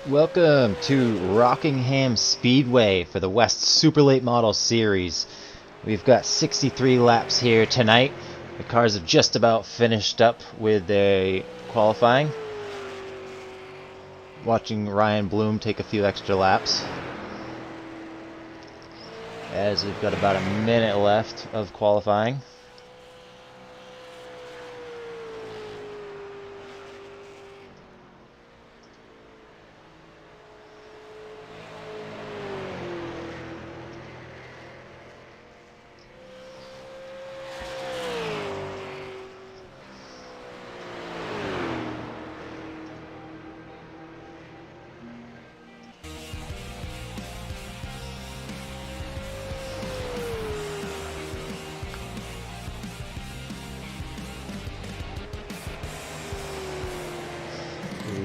Welcome to Rockingham Speedway for the West Super Late Model Series. We've got 63 laps here tonight. The cars have just about finished up with their qualifying. Watching Ryan Bloom take a few extra laps, as we've got about a minute left of qualifying.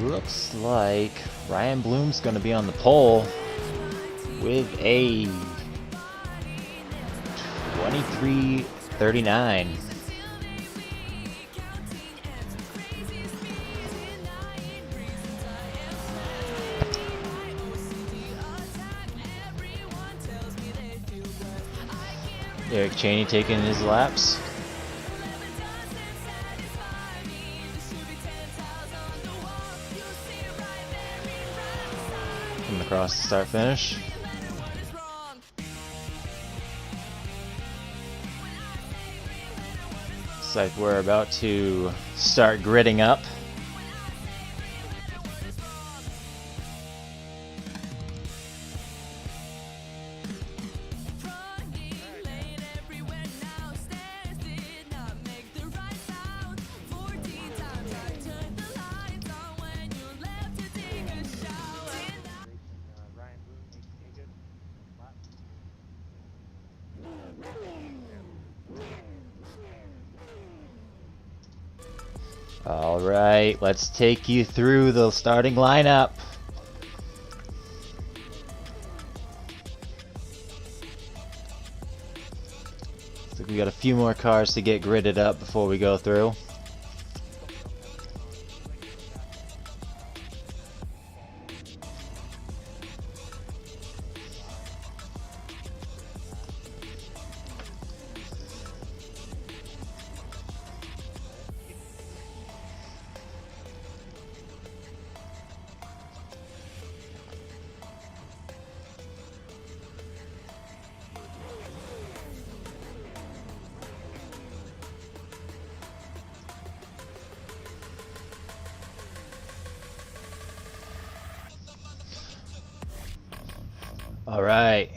Looks like Ryan Bloom's going to be on the pole with a 23:39. Eric Cheney taking his laps. Coming across the start finish. Looks like we're about to start gridding up. Alright, let's take you through the starting lineup. Looks like we got a few more cars to get gridded up before we go through. Alright,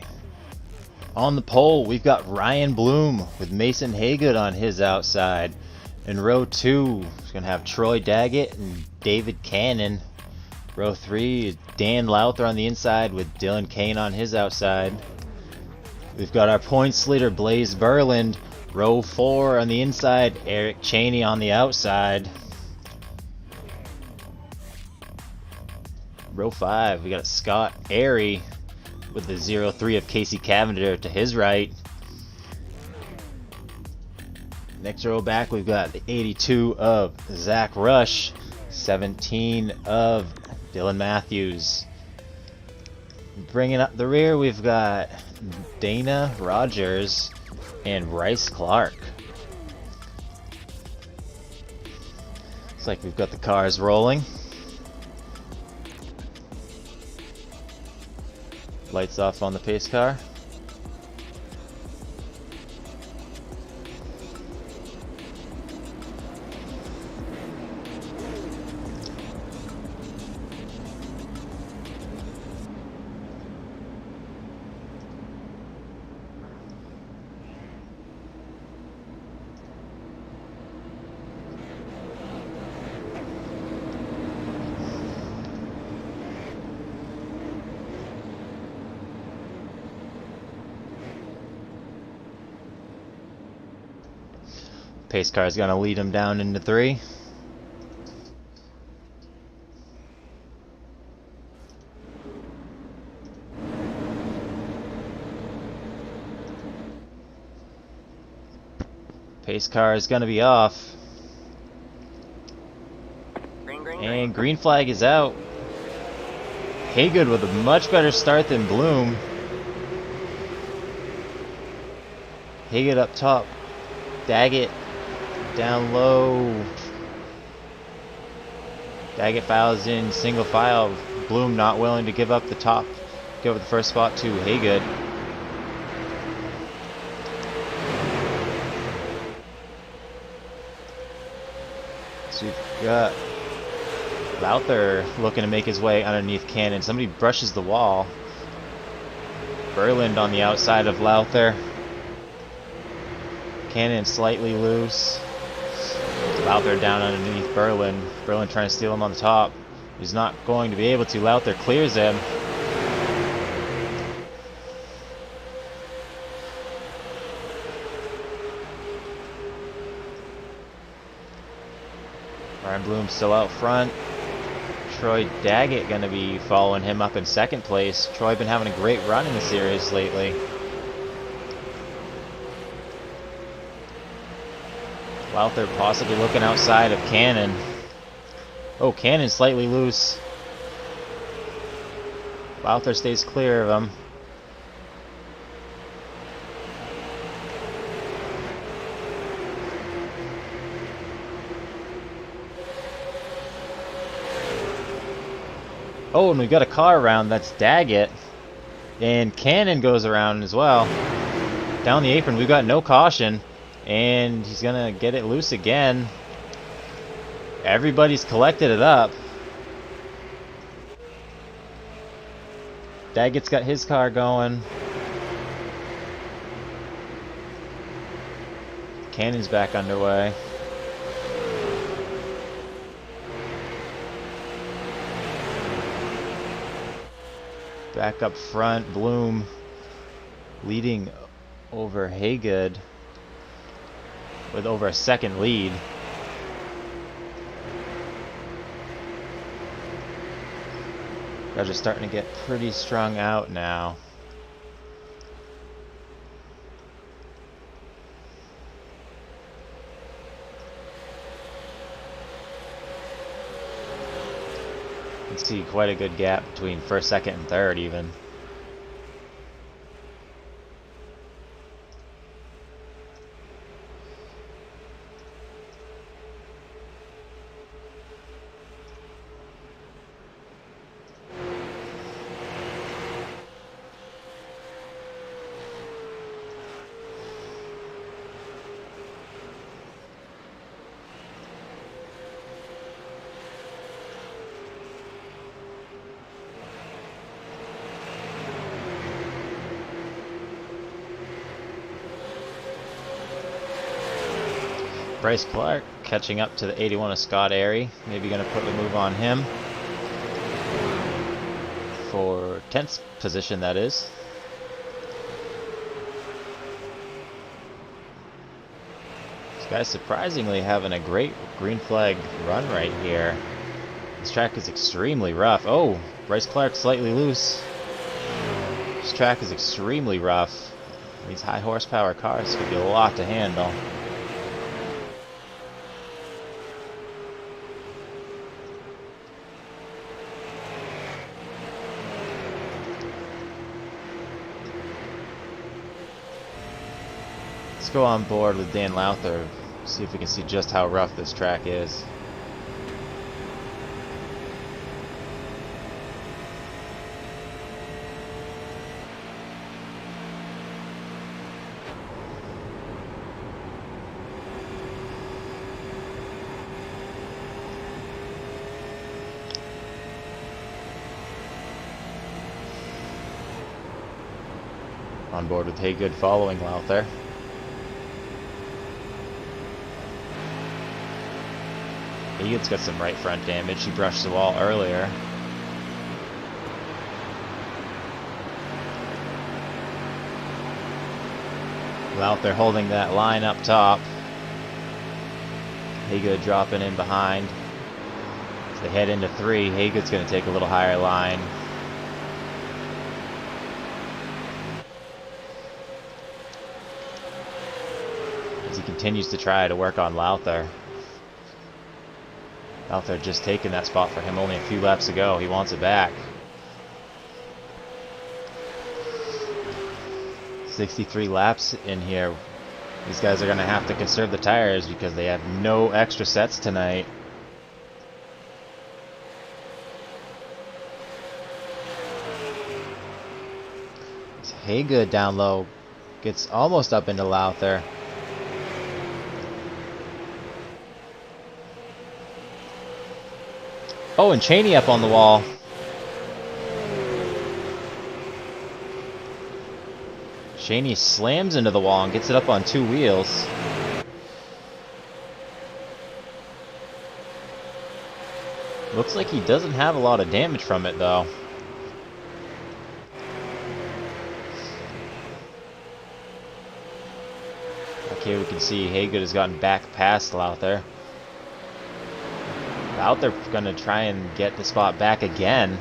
on the pole we've got Ryan Bloom with Mason Haygood on his outside. In row 2, we're going to have Troy Daggett and David Cannon. Row 3, Dan Lowther on the inside with Dylan Kane on his outside. We've got our points leader Blaze Berland. Row 4 on the inside, Eric Cheney on the outside. Row 5, we got Scott Airy with the 03 of Casey Cavender to his right. Next row back, we've got the 82 of Zach Rush, 17 of Dylan Matthews. Bringing up the rear, we've got Dana Rogers and Bryce Clark. Looks like we've got the cars rolling. Lights off on the pace car. Pace car is going to lead him down into 3. Pace car is going to be off. And green flag is out. Haygood with a much better start than Bloom. Haygood up top. Daggett down low. Daggett files in single file. Bloom not willing to give up the top. Give up the first spot to Haygood. So we've got Lowther looking to make his way underneath Cannon. Somebody brushes the wall. Berland on the outside of Lowther. Cannon slightly loose. Lowther down underneath Berland. Berland trying to steal him on the top. He's not going to be able to. Lowther clears him. Ryan Bloom still out front. Troy Daggett going to be following him up in second place. Troy been having a great run in the series lately. Lowther possibly looking outside of Cannon. Oh, Cannon slightly loose. Lowther stays clear of him. Oh, and we got a car around. That's Daggett. And Cannon goes around as well. Down the apron, we've got no caution. And he's going to get it loose again. Everybody's collected it up. Daggett's got his car going. Cannon's back underway. Back up front, Bloom leading over Haygood with over a second lead. Guys are starting to get pretty strung out now. You can see quite a good gap between first, second, and third even. Bryce Clark catching up to the 81 of Scott Airy. Maybe going to put the move on him. For 10th position, that is. This guy's surprisingly having a great green flag run right here. This track is extremely rough. Oh, Bryce Clark slightly loose. This track is extremely rough. These high horsepower cars could be a lot to handle. Let's go on board with Dan Lowther, see if we can see just how rough this track is. On board with Haygood following Lowther. Haygood's got some right front damage. He brushed the wall earlier. Lowther holding that line up top. Haygood dropping in behind. As they head into 3, Haygood's going to take a little higher line. As he continues to try to work on Lowther. Lowther just taking that spot for him only a few laps ago. He wants it back. 63 laps in here. These guys are going to have to conserve the tires because they have no extra sets tonight. Haygood down low gets almost up into Lowther. Oh, and Cheney up on the wall. Cheney slams into the wall and gets it up on 2 wheels. Looks like he doesn't have a lot of damage from it though. Okay, we can see Haygood has gotten back past Lowther. Lowther gonna try and get the spot back again.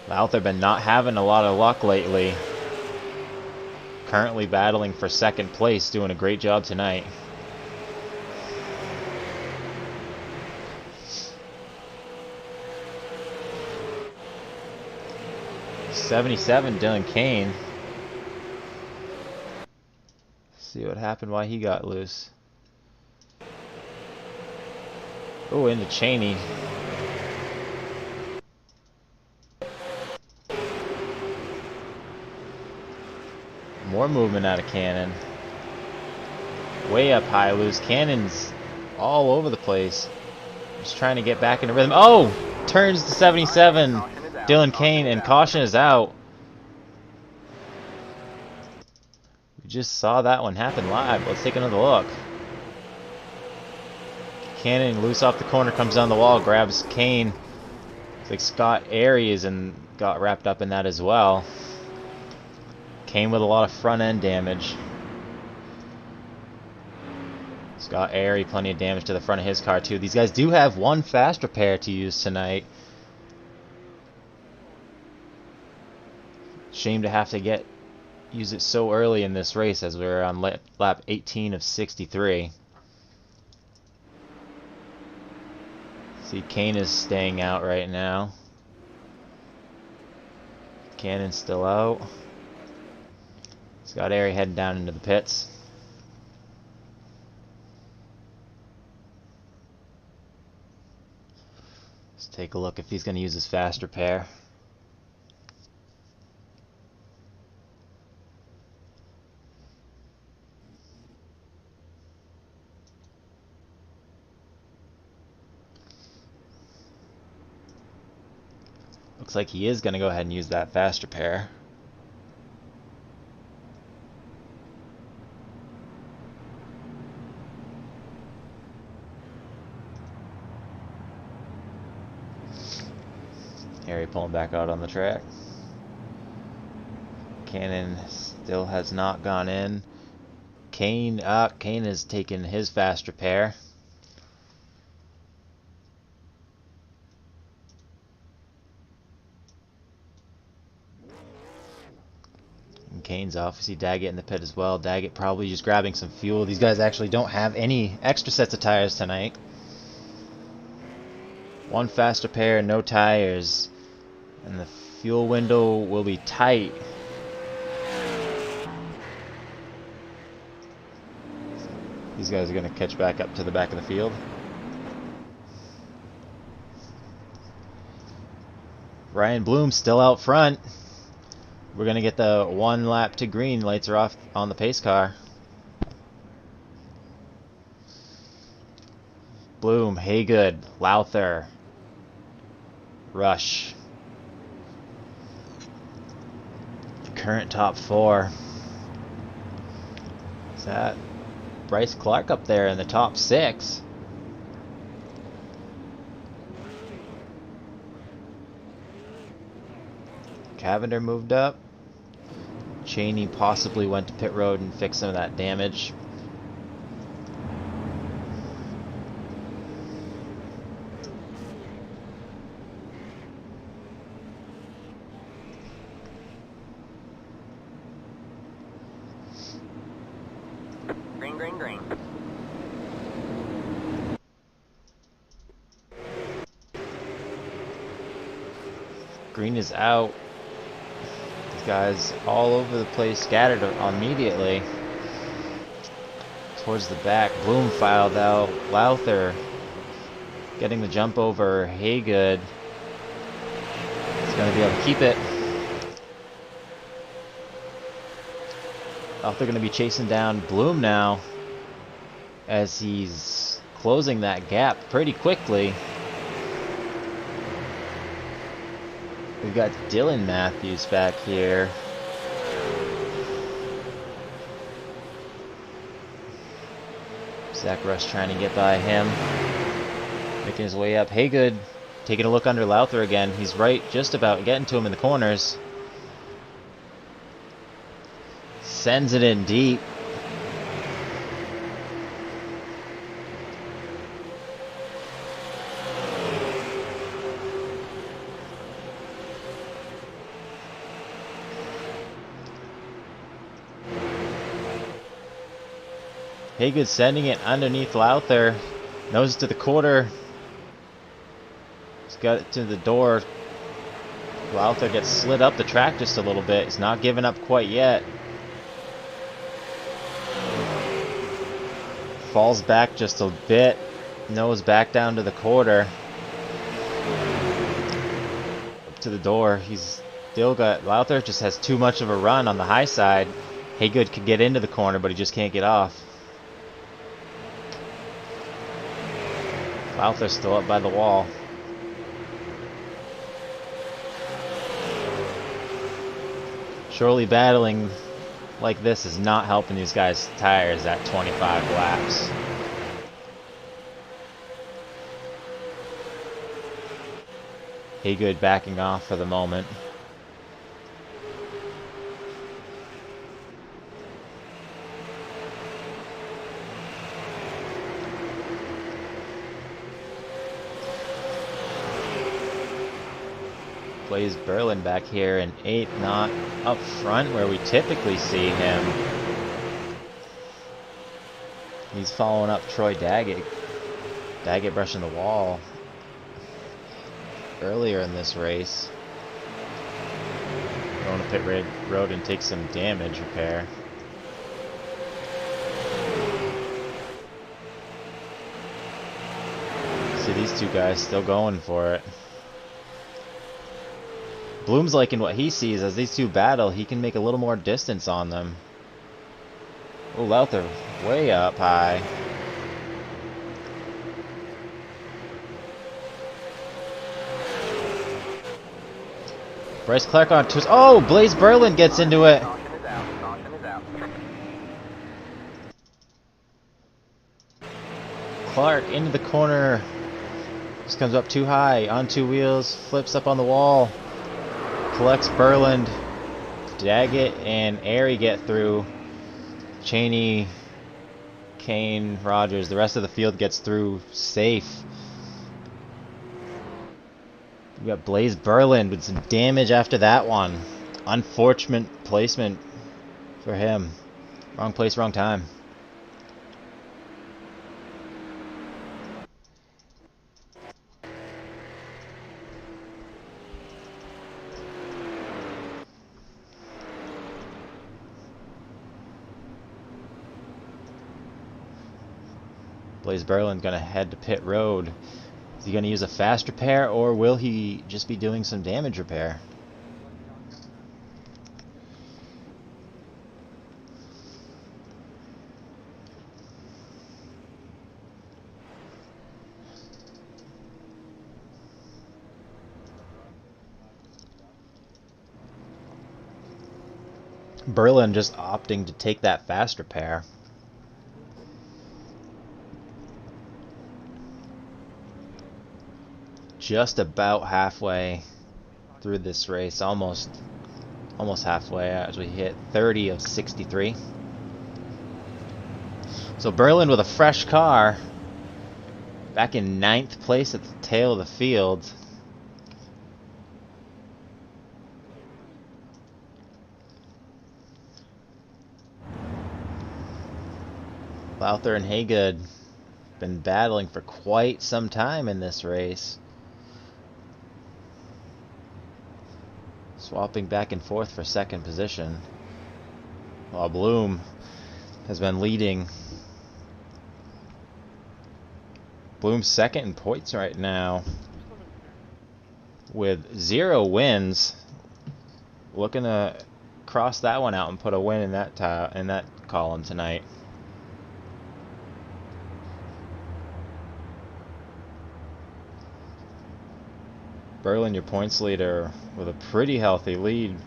Lowther been not having a lot of luck lately. Currently battling for second place, doing a great job tonight. '77 Dylan Kane. See what happened, why he got loose. Oh, into Cheney. More movement out of Cannon. Way up high, loose. Cannon's all over the place. Just trying to get back into rhythm. Oh! Turns to 77. Dylan Kane, and caution is out. We just saw that one happen live. Let's take another look. Cannon loose off the corner, comes down the wall, grabs Kane. It's like Scott Aries and got wrapped up in that as well. Kane with a lot of front end damage. Scott Airy, plenty of damage to the front of his car too. These guys do have one fast repair to use tonight. Shame to have to use it so early in this race as we're on lap 18 of 63. See, Kane is staying out right now. Cannon's still out. Scott Airy heading down into the pits. Let's take a look if he's going to use his fast repair. Looks like he is going to go ahead and use that fast repair. Harry pulling back out on the track. Cannon still has not gone in. Kane has taken his fast repair. And Kane's off. We see Daggett in the pit as well. Daggett probably just grabbing some fuel. These guys actually don't have any extra sets of tires tonight. One fast repair, no tires. And the fuel window will be tight. These guys are going to catch back up to the back of the field. Ryan Bloom still out front. We're going to get the 1 lap to green. Lights are off on the pace car. Bloom, Haygood, Lowther, Rush. Current top 4. Is that Bryce Clark up there in the top 6? Cavender moved up. Cheney possibly went to pit road and fixed some of that damage. Green. Green is out. Guys all over the place, scattered immediately. Towards the back, Bloom filed out. Lowther getting the jump over Haygood. He's going to be able to keep it. Lowther going to be chasing down Bloom now as he's closing that gap pretty quickly. We've got Dylan Matthews back here. Zach Rush trying to get by him. Making his way up. Haygood taking a look under Lowther again. He's right just about getting to him in the corners. Sends it in deep. Haygood sending it underneath Lowther. Nose to the quarter. He's got it to the door. Lowther gets slid up the track just a little bit. He's not giving up quite yet. Falls back just a bit. Nose back down to the quarter. Up to the door. He's still got... Lowther just has too much of a run on the high side. Haygood can get into the corner, but he just can't get off. Lowther's still up by the wall. Surely battling like this is not helping these guys' tires at 25 laps. Haygood backing off for the moment. Blaze Berlin back here in 8th, not up front where we typically see him. He's following up Troy Daggett. Daggett brushing the wall earlier in this race. Going to pit road and take some damage repair. See these two guys still going for it. Bloom's liking what he sees as these two battle. He can make a little more distance on them. Oh, Lowther way up high. Bryce Clark on twist. Oh, Blaze Berlin gets into it. Clark into the corner. Just comes up too high on two wheels. Flips up on the wall. Collects Berland. Daggett and Airy get through. Cheney, Kane, Rogers. The rest of the field gets through safe. We got Blaze Berland with some damage after that one. Unfortunate placement for him. Wrong place, wrong time. Blaze Berlin's going to head to pit road. Is he going to use a fast repair, or will he just be doing some damage repair? Berlin just opting to take that fast repair. Just about halfway through this race, almost halfway as we hit 30 of 63. So Berlin with a fresh car, back in 9th place at the tail of the field. Lowther and Haygood been battling for quite some time in this race. swapping back and forth for second position, while Bloom has been leading. Bloom's second in points right now with 0 wins. Looking to cross that one out and put a win in that column tonight. Berlin, your points leader, with a pretty healthy lead.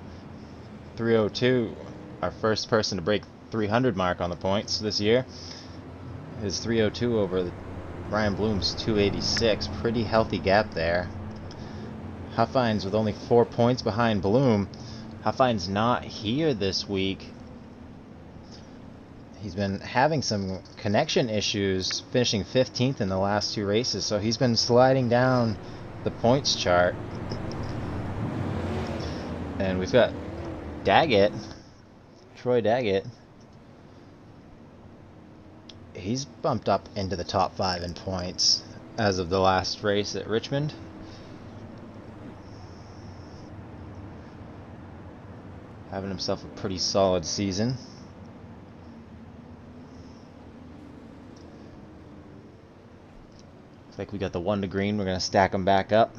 302, our first person to break 300 mark on the points this year. Is 302 over Ryan Bloom's 286. Pretty healthy gap there. Huffines with only 4 points behind Bloom. Huffines not here this week. He's been having some connection issues, finishing 15th in the last 2 races, so he's been sliding down the points chart. And we've got Daggett, Troy Daggett. He's bumped up into the top 5 in points as of the last race at Richmond. Having himself a pretty solid season. Looks like we got the 1 to green. We're going to stack them back up.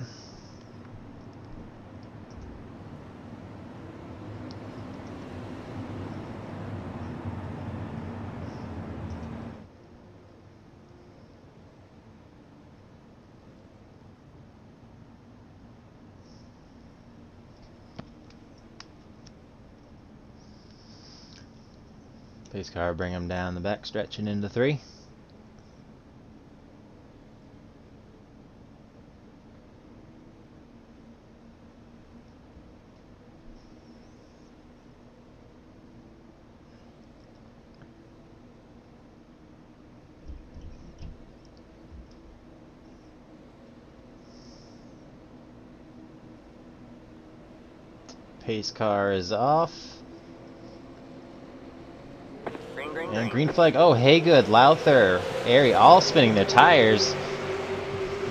Pace car bring him down the back stretch and into 3. Pace car is off. And green flag. Oh, Haygood, Lowther, Airy, all spinning their tires.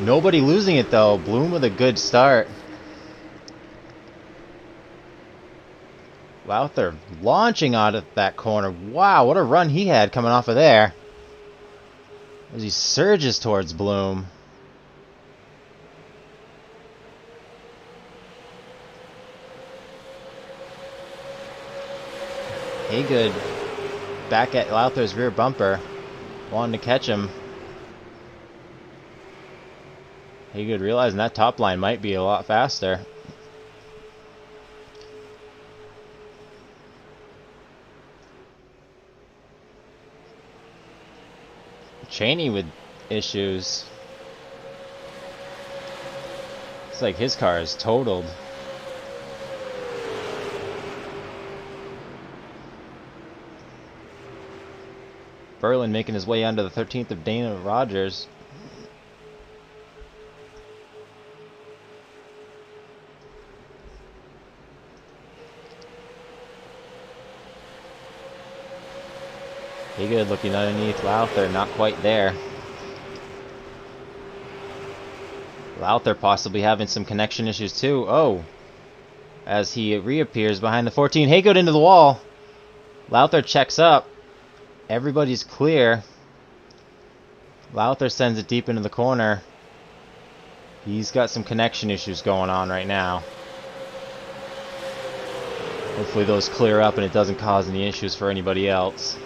Nobody losing it though. Bloom with a good start. Lowther launching out of that corner. Wow, what a run he had coming off of there. As he surges towards Bloom. Haygood back at Lowther's rear bumper, wanting to catch him. Haygood realizing that top line might be a lot faster. Cheney with issues. It's like his car is totaled. Berlin making his way onto the 13th of Dana Rogers. Haygood looking underneath Lowther, not quite there. Lowther possibly having some connection issues too. Oh, as he reappears behind the 14. Haygood into the wall. Lowther checks up. Everybody's clear. Lowther sends it deep into the corner. He's got some connection issues going on right now. Hopefully those clear up and it doesn't cause any issues for anybody else.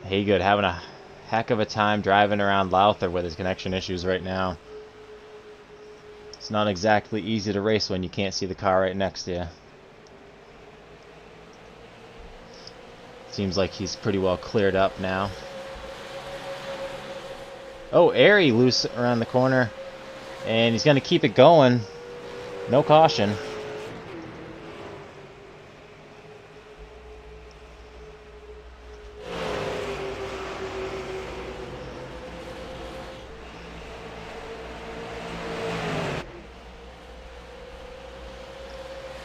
Haygood having a heck of a time driving around Lowther with his connection issues right now. It's not exactly easy to race when you can't see the car right next to you. Seems like he's pretty well cleared up now. Oh, Airy loose around the corner. And he's going to keep it going. No caution.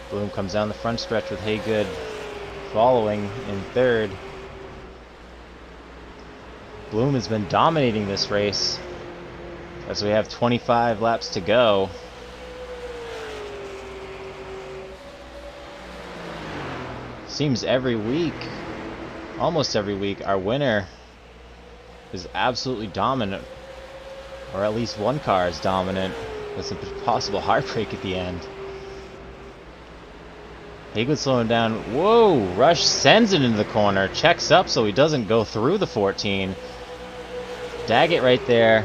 Bloom comes down the front stretch with Haygood following in 3rd. Bloom has been dominating this race as we have 25 laps to go. seems every week, almost every week, our winner is absolutely dominant. Or at least one car is dominant with some possible heartbreak at the end. Haygood slowing down. Whoa! Rush sends it into the corner. Checks up so he doesn't go through the 14. Daggett right there.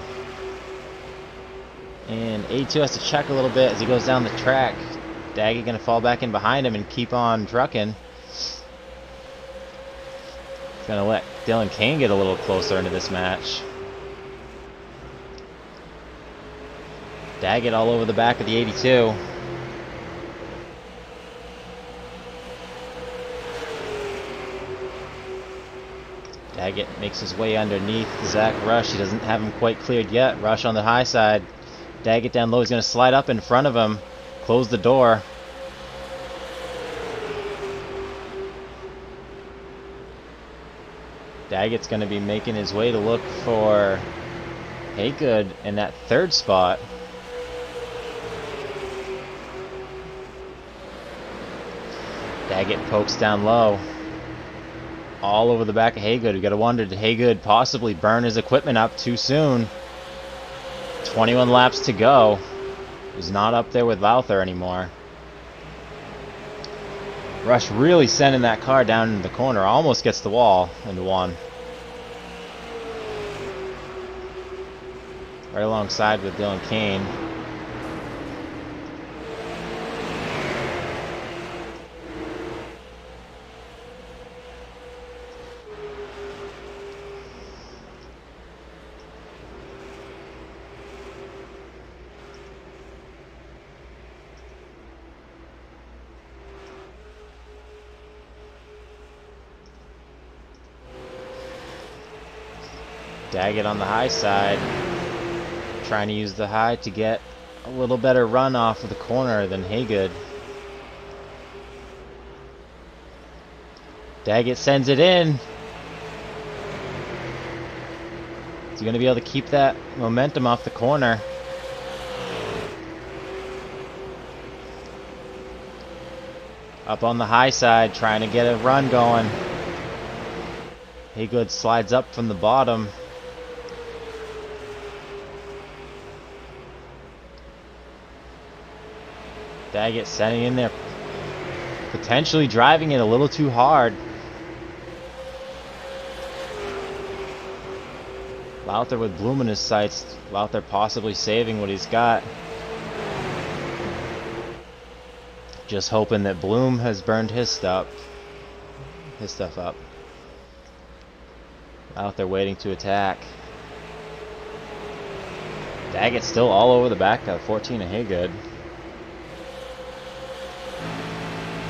And A2 has to check a little bit as he goes down the track. Daggett going to fall back in behind him and keep on trucking. He's going to let Dylan Kane get a little closer into this match. Daggett all over the back of the 82. Daggett makes his way underneath Zach Rush. He doesn't have him quite cleared yet. Rush on the high side. Daggett down low. He's going to slide up in front of him. Close the door. Daggett's going to be making his way to look for Haygood in that third spot. Daggett pokes down low. All over the back of Haygood. You gotta wonder, did Haygood possibly burn his equipment up too soon? 21 laps to go. He's not up there with Lowther anymore. Rush really sending that car down into the corner. Almost gets the wall into one. Right alongside with Dylan Kane. Daggett on the high side, trying to use the high to get a little better run off of the corner than Haygood. Daggett sends it in. Is he going to be able to keep that momentum off the corner? Up on the high side, trying to get a run going. Haygood slides up from the bottom. Daggett setting in there, potentially driving it a little too hard. Lowther with Bloom in his sights. Lowther possibly saving what he's got. Just hoping that Bloom has burned his stuff up. Lowther waiting to attack. Daggett still all over the back of 14 of Haygood.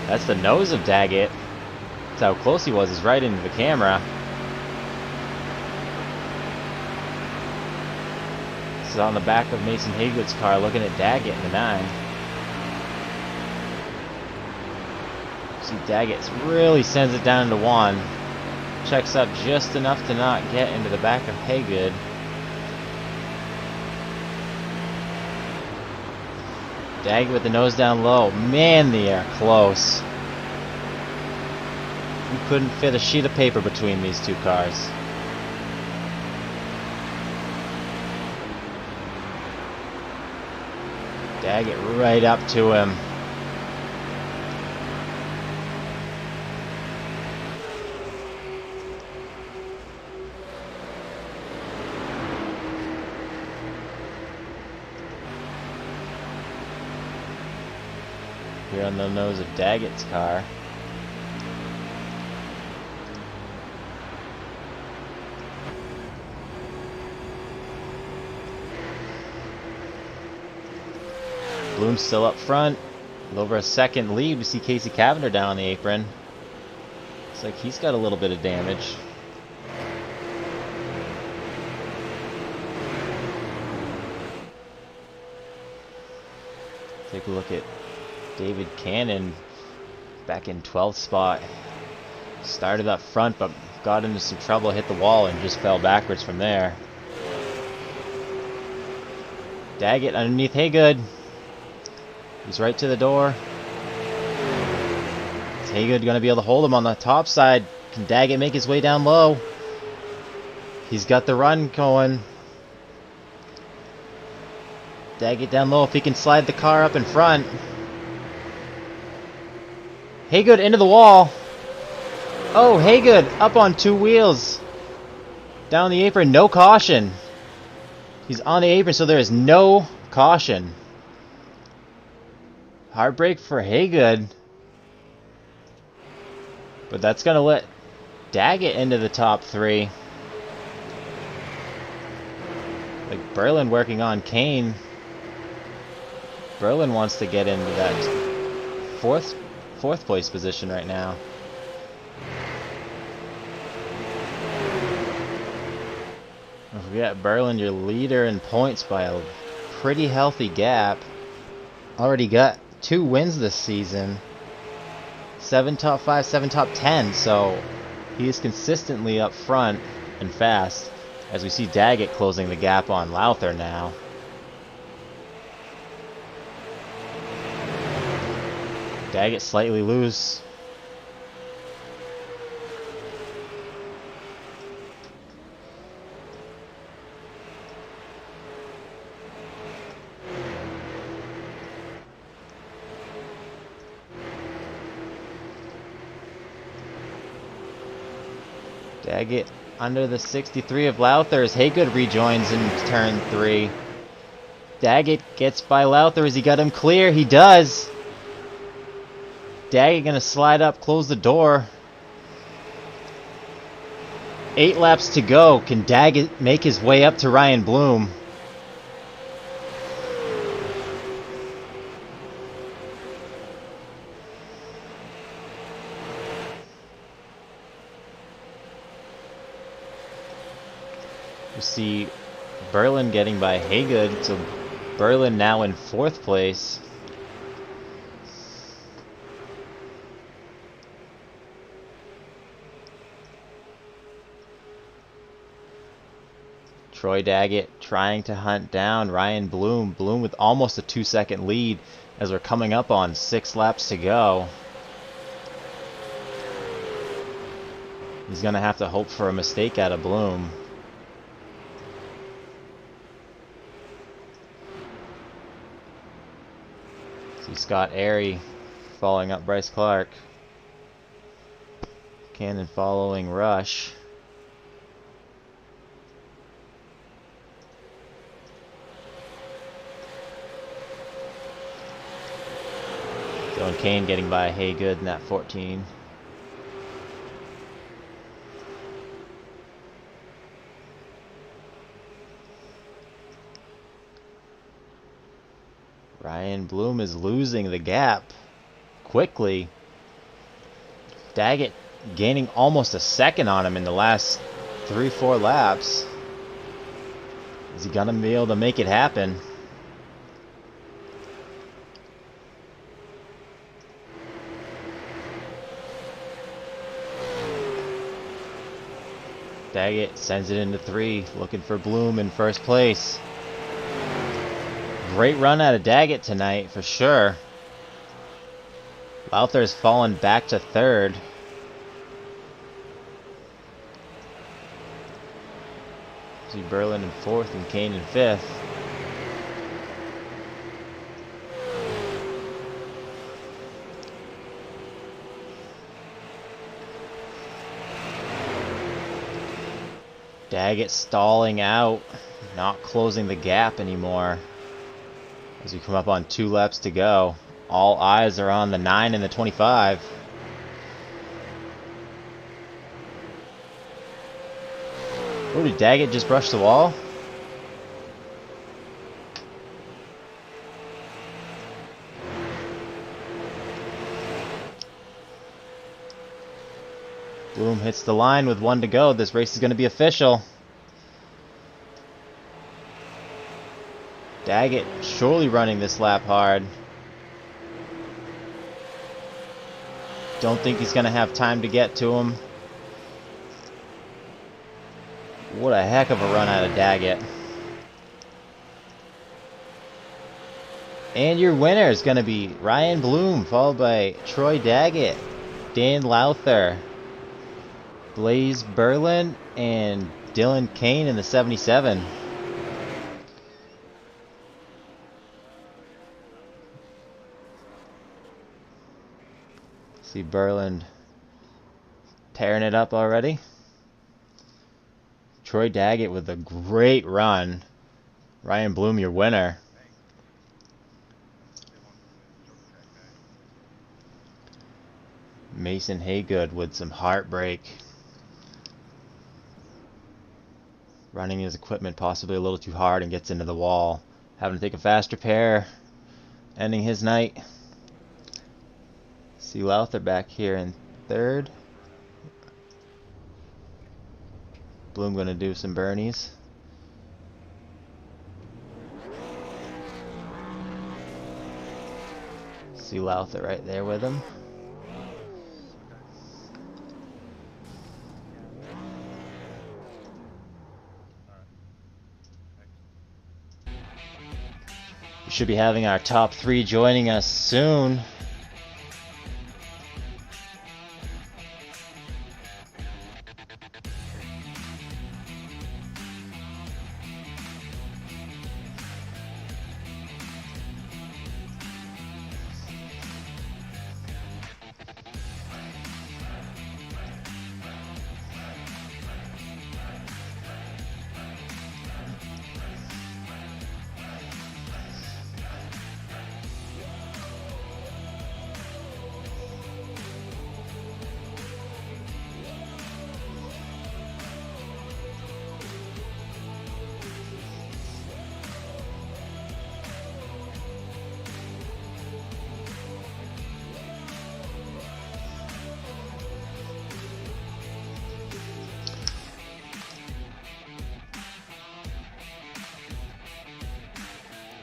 That's the nose of Daggett. That's how close he was. He's right into the camera. This is on the back of Mason Haygood's car looking at Daggett in the 9. See, Daggett really sends it down into 1. Checks up just enough to not get into the back of Haygood. Daggett with the nose down low. Man, they are close. You couldn't fit a sheet of paper between these two cars. Daggett right up to him. Here on the nose of Daggett's car. Bloom's still up front. With over a second lead, we see Casey Cavender down on the apron. Looks like he's got a little bit of damage. Take a look at David Cannon back in 12th spot. Started up front but got into some trouble, hit the wall, and just fell backwards from there. Daggett underneath Haygood. He's right to the door. It's Haygood going to be able to hold him on the top side. Can Daggett make his way down low? He's got the run going. Daggett down low if he can slide the car up in front. Haygood into the wall. Oh, Haygood up on two wheels. Down the apron, no caution. He's on the apron, so there is no caution. Heartbreak for Haygood. But that's going to let Daggett into the top three. Like Berlin working on Kane. Berlin wants to get into that fourth place position right now. Don't forget, Berlin, your leader in points by a pretty healthy gap. Already got 2 wins this season. 7 top 5, 7 top 10, so he is consistently up front and fast, as we see Daggett closing the gap on Lowther now. Daggett slightly loose. Daggett under the 63 of Lowther as Haygood rejoins in turn 3. Daggett gets by Lowther. Has he got him clear? He does. Daggett gonna slide up, close the door. 8 laps to go. Can Daggett make his way up to Ryan Bloom? We see Berlin getting by Haygood, so Berlin now in 4th place. Troy Daggett trying to hunt down Ryan Bloom. Bloom with almost a 2-second lead as we're coming up on 6 laps to go. He's going to have to hope for a mistake out of Bloom. See Scott Airy following up Bryce Clark. Cannon following Rush. Dylan Kane getting by Haygood in that 14. Ryan Bloom is losing the gap quickly. Daggett gaining almost a second on him in the last 3-4 laps. Is he gonna be able to make it happen? Daggett sends it into 3, looking for Bloom in first place. Great run out of Daggett tonight, for sure. Lowther's fallen back to 3rd. See Berlin in 4th and Kane in 5th. Daggett stalling out, not closing the gap anymore. As we come up on 2 laps to go, all eyes are on the 9 and the 25. Oh, did Daggett just brush the wall? Bloom hits the line with 1 to go. This race is going to be official. Daggett surely running this lap hard. Don't think he's going to have time to get to him. What a heck of a run out of Daggett. And your winner is going to be Ryan Bloom, followed by Troy Daggett. Dan Lowther, Blaze Berlin, and Dylan Kane in the 77. See Berlin tearing it up already. Troy Daggett with a great run. Ryan Bloom, your winner. Mason Haygood with some heartbreak. Running his equipment possibly a little too hard and gets into the wall. Having to take a fast repair. Ending his night. See Lowther back here in third. Bloom going to do some Bernies. See Lowther right there with him. We should be having our top 3 joining us soon.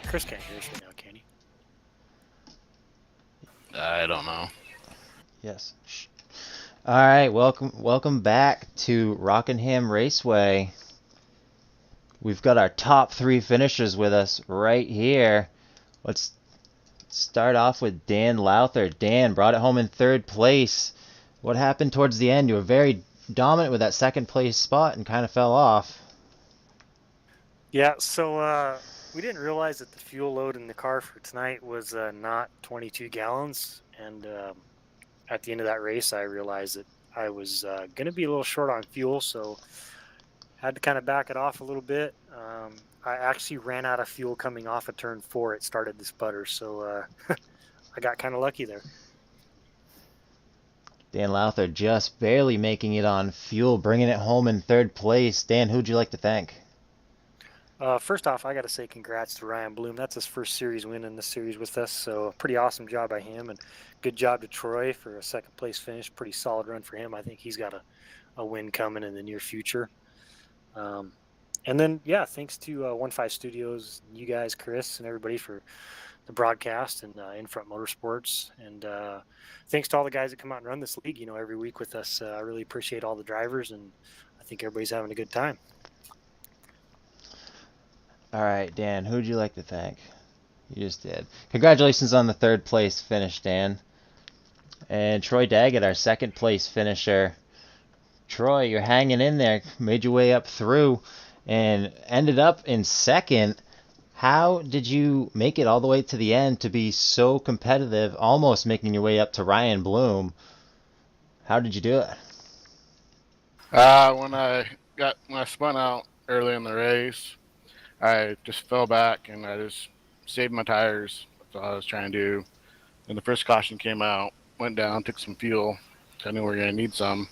Chris can't hear us right now, can he? I don't know. Yes. Shh. All right, welcome back to Rockingham Raceway. We've got our top 3 finishers with us right here. Let's start off with Dan Lowther. Dan brought it home in 3rd place. What happened towards the end? You were very dominant with that 2nd place spot and kind of fell off. Yeah, so we didn't realize that the fuel load in the car for tonight was not 22 gallons. And at the end of that race, I realized that I was going to be a little short on fuel, so had to kind of back it off a little bit. I actually ran out of fuel coming off of turn 4. It started to sputter, so I got kind of lucky there. Dan Lowther just barely making it on fuel, bringing it home in 3rd place. Dan, who'd you like to thank? First off, I got to say congrats to Ryan Bloom. That's his first series win in this series with us, so pretty awesome job by him, and good job to Troy for a 2nd place finish. Pretty solid run for him. I think he's got a win coming in the near future. And then, yeah, thanks to 15 Studios, you guys, Chris, and everybody for the broadcast and In-Front Motorsports. And thanks to all the guys that come out and run this league, every week with us. I really appreciate all the drivers, and I think everybody's having a good time. All right, Dan, who'd you like to thank? You just did. Congratulations on the 3rd place finish, Dan. And Troy Daggett, our 2nd place finisher. Troy, you're hanging in there, made your way up through, and ended up in 2nd. How did you make it all the way to the end to be so competitive, almost making your way up to Ryan Bloom? How did you do it? When I spun out early in the race, I just fell back and I just saved my tires. That's all I was trying to do. Then the first caution came out, went down, took some fuel. I knew we were going to need some.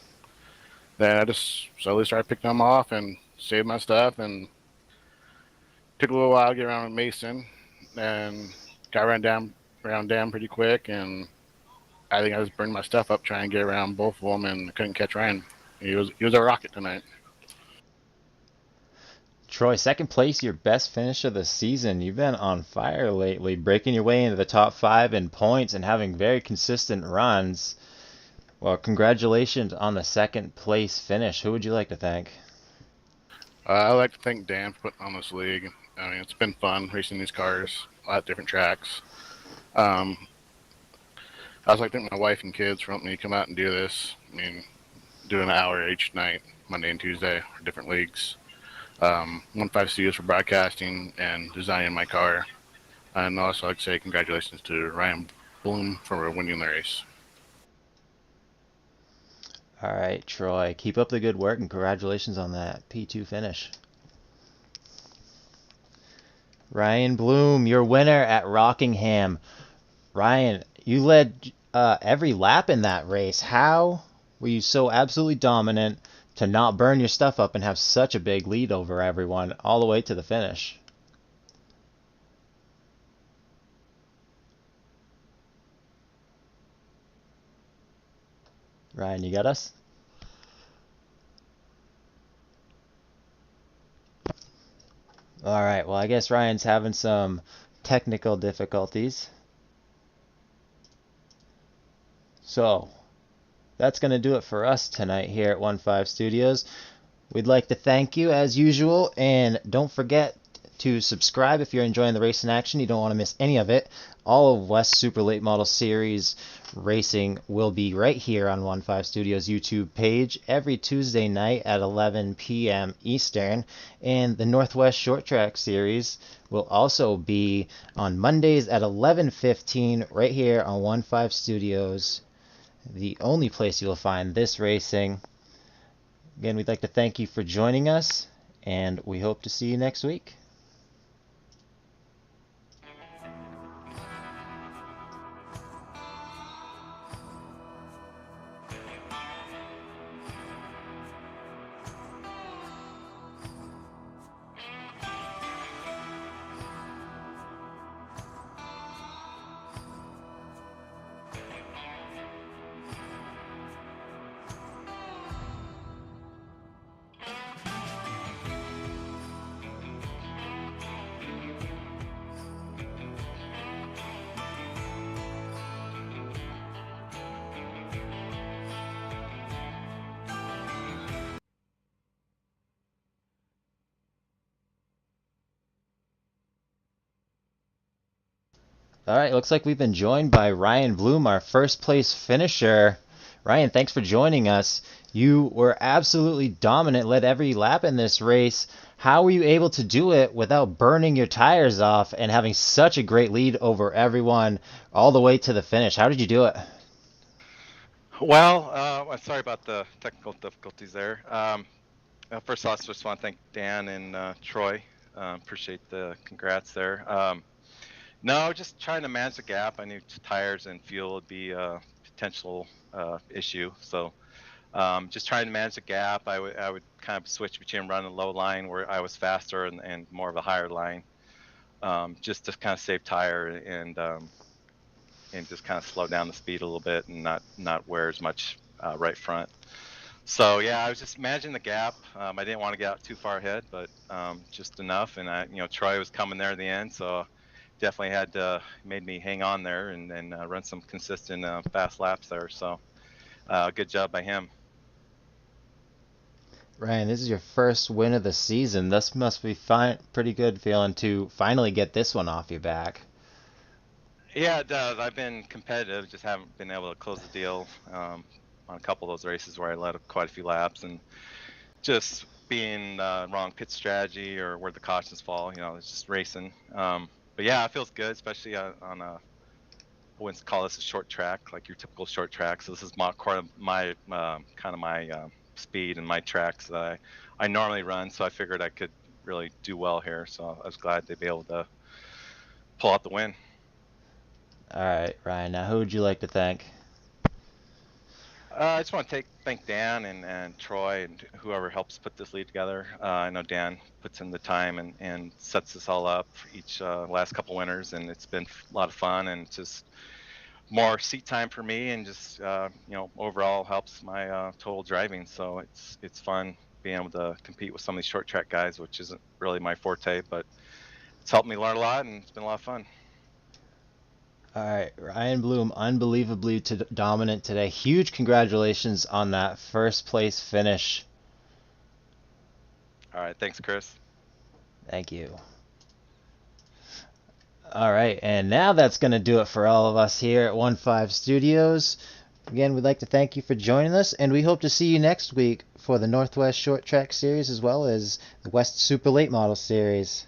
Then I just slowly started picking them off and saved my stuff, and took a little while to get around with Mason, and got around down pretty quick, and I think I just burned my stuff up trying to get around both of them, and couldn't catch Ryan. He was a rocket tonight. Troy, 2nd place, your best finish of the season. You've been on fire lately, breaking your way into the top 5 in points and having very consistent runs. Well, congratulations on the 2nd place finish. Who would you like to thank? I'd like to thank Dan for putting on this league. I mean, it's been fun racing these cars, a lot of different tracks. I I was like, thank my wife and kids for helping me come out and do this. I mean, doing an hour each night, Monday and Tuesday, for different leagues. 1.5 Studios for broadcasting and designing my car. And also, I'd say congratulations to Ryan Bloom for winning the race. All right, Troy, keep up the good work and congratulations on that P2 finish. Ryan Bloom, your winner at Rockingham. Ryan, you led every lap in that race. How were you so absolutely dominant to not burn your stuff up and have such a big lead over everyone all the way to the finish? Ryan, you got us? All right, well, I guess Ryan's having some technical difficulties. So, that's going to do it for us tonight here at 1.5 Studios. We'd like to thank you as usual, and don't forget to subscribe if you're enjoying the race in action. You don't want to miss any of it. All of West Super Late Model Series racing will be right here on 1.5 Studios YouTube page every Tuesday night at 11 p.m. Eastern, and the Northwest Short Track Series will also be on Mondays at 11:15 right here on 1.5 Studios, the only place you'll find this racing. Again, we'd like to thank you for joining us, and we hope to see you next week. All right, looks like we've been joined by Ryan Bloom, our first place finisher. Ryan, thanks for joining us. You were absolutely dominant, led every lap in this race. How were you able to do it without burning your tires off and having such a great lead over everyone all the way to the finish? How did you do it? Well, I'm sorry about the technical difficulties there. First off, I just want to thank Dan and Troy. Appreciate the congrats there. No, just trying to manage the gap. I knew tires and fuel would be a potential issue. So just trying to manage the gap. I would kind of switch between running low line where I was faster and more of a higher line, just to kind of save tire and just kind of slow down the speed a little bit and not wear as much right front. So yeah, I was just managing the gap. I didn't want to get out too far ahead, but just enough. And Troy was coming there at the end, so definitely made me hang on there and run some consistent fast laps there. So good job by him. Ryan, this is your first win of the season. This must be pretty good feeling to finally get this one off your back. Yeah, it does. I've been competitive, just haven't been able to close the deal on a couple of those races where I led quite a few laps and just being wrong pit strategy or where the cautions fall. It's just racing. But yeah, it feels good, especially on a, I wouldn't call this a short track, like your typical short track. So this is my speed and my tracks that I normally run. So I figured I could really do well here. So I was glad to be able to pull out the win. All right, Ryan, now who would you like to thank? I just want to thank Dan and Troy and whoever helps put this lead together. I know Dan puts in the time and sets this all up for each last couple winners, and it's been a lot of fun and just more seat time for me, and just overall helps my total driving. So it's fun being able to compete with some of these short track guys, which isn't really my forte, but it's helped me learn a lot, and it's been a lot of fun. All right, Ryan Bloom, unbelievably dominant today. Huge congratulations on that first place finish. All right, thanks, Chris. Thank you. All right, and now that's going to do it for all of us here at 1-5 Studios. Again, we'd like to thank you for joining us, and we hope to see you next week for the Northwest Short Track Series as well as the West Super Late Model Series.